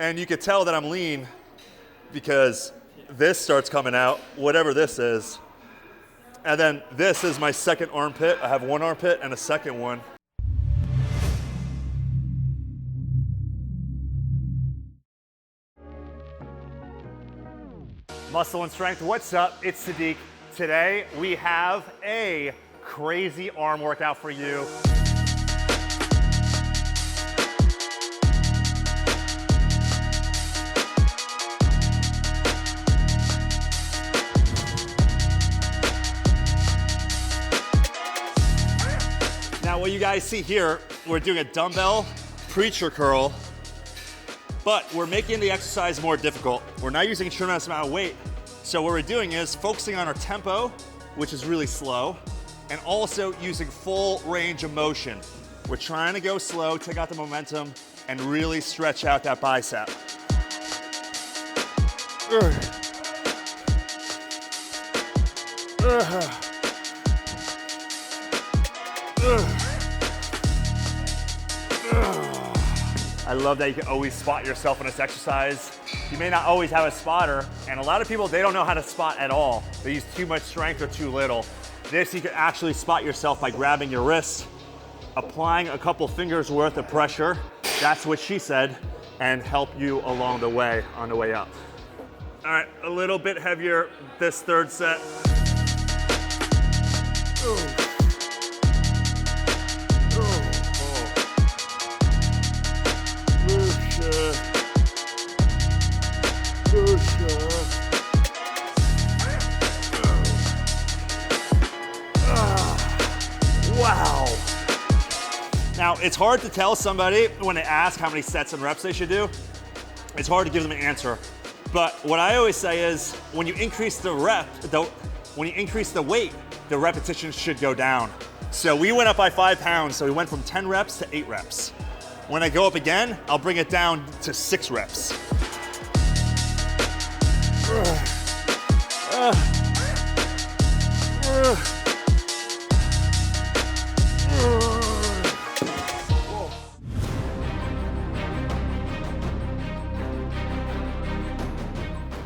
And you can tell that I'm lean because this starts coming out, whatever this is. And then this is my second armpit. I have one armpit and a second one. Muscle and Strength, what's up? It's Sadik. Today we have a crazy arm workout for you. Now what you guys see here, we're doing a dumbbell preacher curl, but we're making the exercise more difficult. We're not using a tremendous amount of weight. So what we're doing is focusing on our tempo, which is really slow, and also using full range of motion. We're trying to go slow, take out the momentum, and really stretch out that bicep. I love that you can always spot yourself in this exercise. You may not always have a spotter, and a lot of people, they don't know how to spot at all. They use too much strength or too little. This, you can actually spot yourself by grabbing your wrist, applying a couple fingers worth of pressure, that's what she said, and help you along the way, on the way up. All right, a little bit heavier this third set. Wow. Now, it's hard to tell somebody when they ask how many sets and reps they should do. It's hard to give them an answer. But what I always say is when you increase the weight, the repetitions should go down. So we went up by 5 pounds, so we went from 10 reps to 8 reps. When I go up again, I'll bring it down to 6 reps.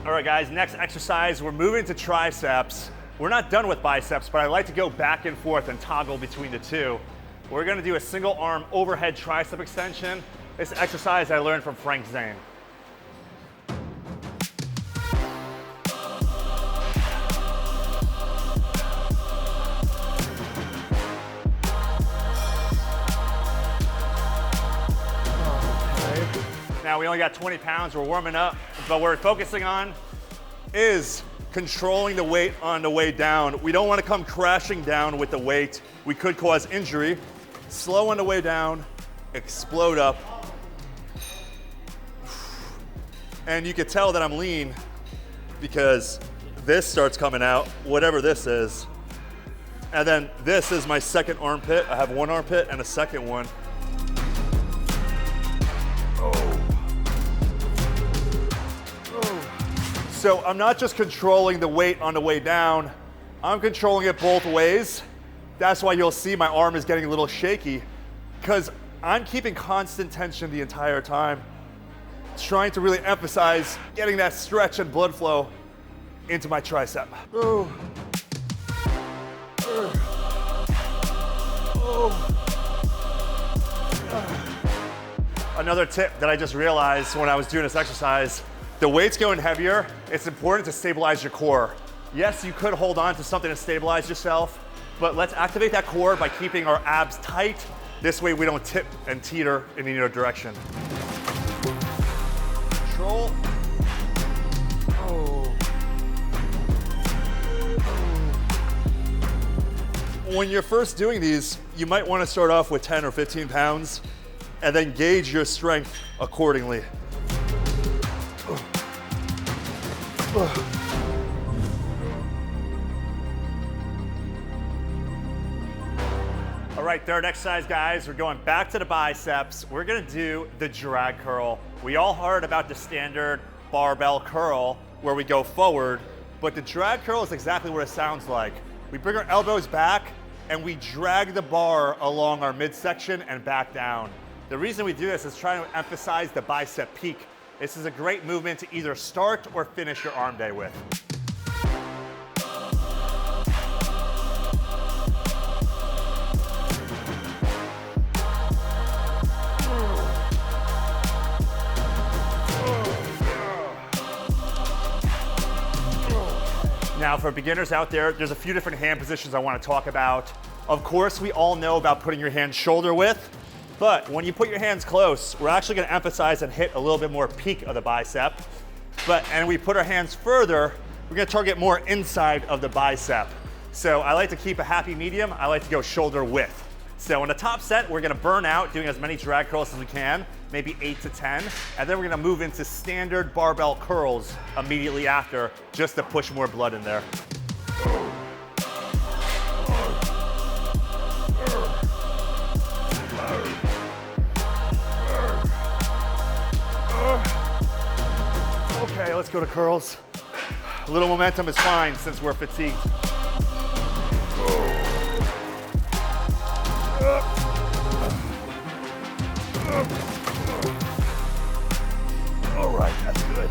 All right, guys, next exercise, we're moving to triceps. We're not done with biceps, but I like to go back and forth and toggle between the two. We're gonna do a single arm overhead tricep extension. This exercise I learned from Frank Zane. Now we only got 20 pounds, we're warming up, but what we're focusing on is controlling the weight on the way down. We don't want to come crashing down with the weight. We could cause injury. Slow on the way down, explode up. And you can tell that I'm lean because this starts coming out, whatever this is. And then this is my second armpit. I have one armpit and a second one. So I'm not just controlling the weight on the way down, I'm controlling it both ways. That's why you'll see my arm is getting a little shaky because I'm keeping constant tension the entire time, trying to really emphasize getting that stretch and blood flow into my tricep. Another tip that I just realized when I was doing this exercise, the weight's going heavier, it's important to stabilize your core. Yes, you could hold on to something to stabilize yourself, but let's activate that core by keeping our abs tight. This way we don't tip and teeter in either direction. Control. When you're first doing these, you might want to start off with 10 or 15 pounds and then gauge your strength accordingly. All right, third exercise, guys. We're going back to the biceps. We're gonna do the drag curl. We all heard about the standard barbell curl where we go forward, but the drag curl is exactly what it sounds like. We bring our elbows back and we drag the bar along our midsection and back down. The reason we do this is trying to emphasize the bicep peak. This is a great movement to either start or finish your arm day with. Now for beginners out there, there's a few different hand positions I want to talk about. Of course, we all know about putting your hands shoulder width, but when you put your hands close, we're actually going to emphasize and hit a little bit more peak of the bicep. And we put our hands further, we're going to target more inside of the bicep. So I like to keep a happy medium. I like to go shoulder width. So in the top set, we're going to burn out doing as many drag curls as we can, maybe 8 to 10, and then we're going to move into standard barbell curls immediately after, just to push more blood in there. Okay, let's go to curls. A little momentum is fine since we're fatigued. All right, that's good.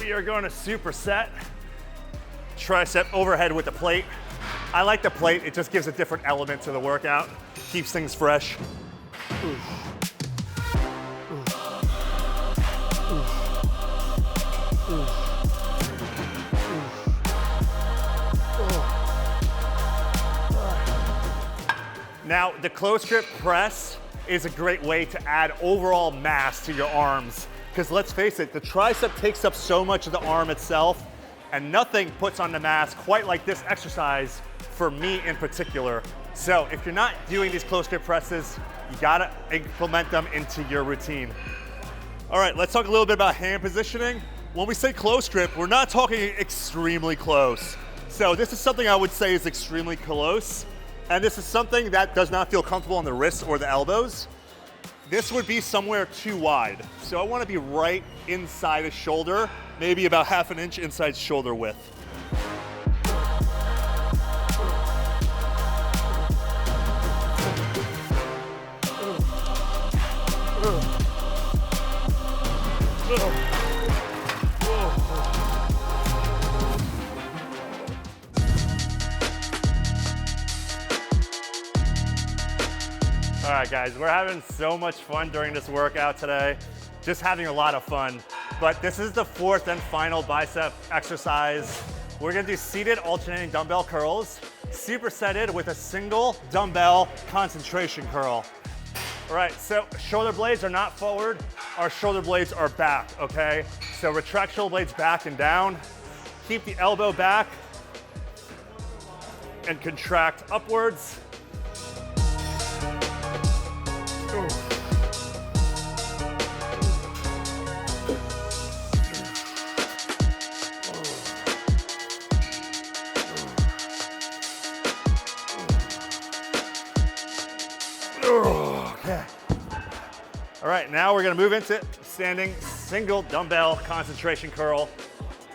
We are going to superset. Tricep overhead with the plate. I like the plate, it just gives a different element to the workout, keeps things fresh. Now, the close grip press is a great way to add overall mass to your arms, because let's face it, the tricep takes up so much of the arm itself, and nothing puts on the mass quite like this exercise for me in particular. So if you're not doing these close grip presses, you gotta implement them into your routine. All right, let's talk a little bit about hand positioning. When we say close grip, we're not talking extremely close. So this is something I would say is extremely close, and this is something that does not feel comfortable on the wrists or the elbows. This would be somewhere too wide. So I wanna be right inside his shoulder, maybe about ½ an inch inside shoulder width. All right, guys, we're having so much fun during this workout today. Just having a lot of fun. But this is the fourth and final bicep exercise. We're gonna do seated alternating dumbbell curls, supersetted with a single dumbbell concentration curl. All right, so shoulder blades are not forward, our shoulder blades are back, okay? So retract shoulder blades back and down, keep the elbow back, and contract upwards. Okay. All right, now we're gonna move into standing single dumbbell concentration curl.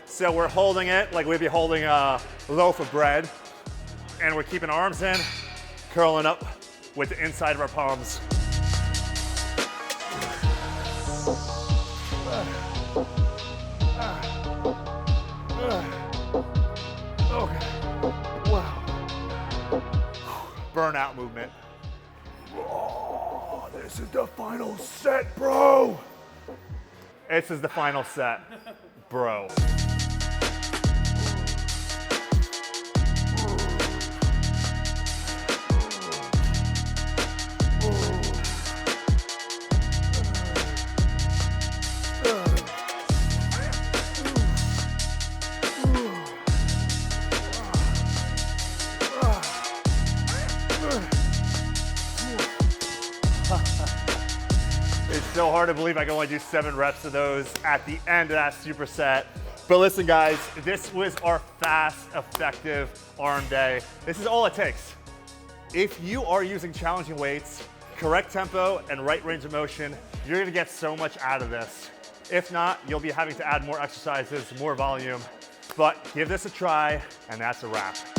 So we're holding it like we'd be holding a loaf of bread, and we're keeping arms in, curling up with the inside of our palms. Okay. Wow. Burnout movement. Oh, this is the final set, bro. This is the final set, bro. It's so hard to believe I can only do 7 reps of those at the end of that superset. But listen, guys, this was our fast, effective arm day. This is all it takes. If you are using challenging weights, correct tempo, and right range of motion, you're gonna get so much out of this. If not, you'll be having to add more exercises, more volume. but give this a try, and that's a wrap.